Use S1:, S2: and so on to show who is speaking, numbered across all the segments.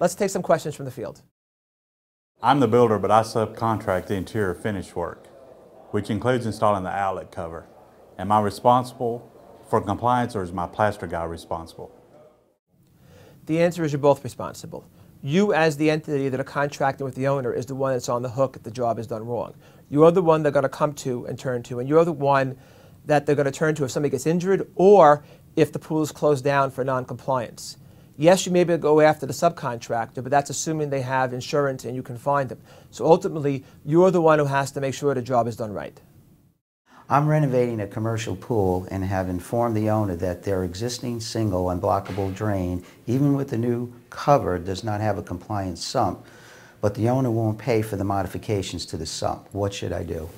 S1: Let's take some questions from the field.
S2: I'm the builder, but I subcontract the interior finish work, which includes installing the outlet cover. Am I responsible for compliance, or is my plaster guy responsible?
S1: The answer is you're both responsible. You, as the entity that are contracting with the owner, is the one that's on the hook if the job is done wrong. You're the one they're going to come to and turn to, and you're the one that they're going to turn to if somebody gets injured or if the pool is closed down for non-compliance. Yes, you may be able to go after the subcontractor, but that's assuming they have insurance and you can find them. So ultimately, you're the one who has to make sure the job is done right.
S3: I'm renovating a commercial pool and have informed the owner that their existing single unblockable drain, even with the new cover, does not have a compliant sump, but the owner won't pay for the modifications to the sump. What should I do?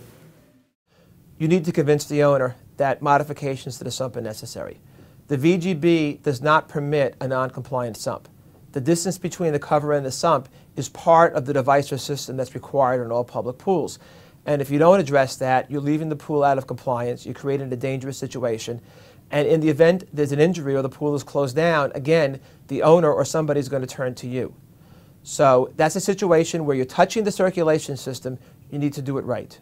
S1: You need to convince the owner that modifications to the sump are necessary. The VGB does not permit a non-compliant sump. The distance between the cover and the sump is part of the device or system that's required in all public pools. And if you don't address that, you're leaving the pool out of compliance, you're creating a dangerous situation, and in the event there's an injury or the pool is closed down, again, the owner or somebody is going to turn to you. So that's a situation where you're touching the circulation system, you need to do it right.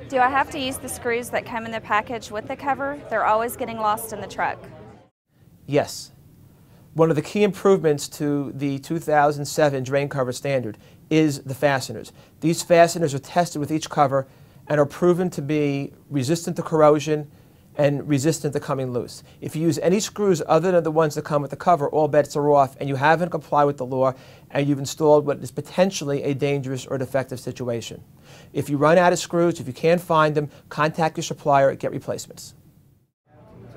S4: Do I have to use the screws that come in the package with the cover? They're always getting lost in the truck.
S1: Yes. One of the key improvements to the 2007 drain cover standard is the fasteners. These fasteners are tested with each cover and are proven to be resistant to corrosion and resistant to coming loose. If you use any screws other than the ones that come with the cover, all bets are off, and you haven't complied with the law, and you've installed what is potentially a dangerous or defective situation. If you run out of screws, if you can't find them, contact your supplier and get replacements.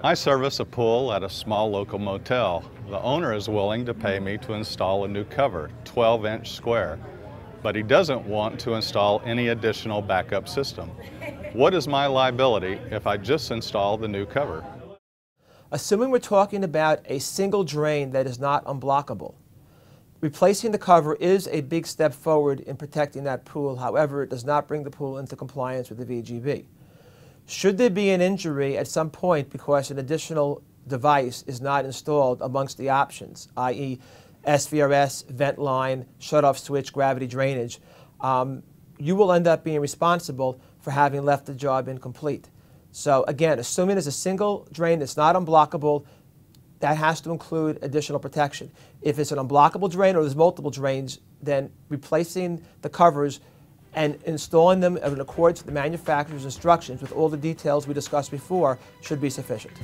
S5: I service a pool at a small local motel. The owner is willing to pay me to install a new cover, 12-inch square, but he doesn't want to install any additional backup system. What is my liability if I just install the new cover?
S1: Assuming we're talking about a single drain that is not unblockable, replacing the cover is a big step forward in protecting that pool. However, it does not bring the pool into compliance with the VGB. Should there be an injury at some point because an additional device is not installed amongst the options, i.e. SVRS, vent line, shut-off switch, gravity drainage, you will end up being responsible for having left the job incomplete. So again, assuming there's a single drain that's not unblockable, that has to include additional protection. If it's an unblockable drain or there's multiple drains, then replacing the covers and installing them in accordance with the manufacturer's instructions with all the details we discussed before should be sufficient.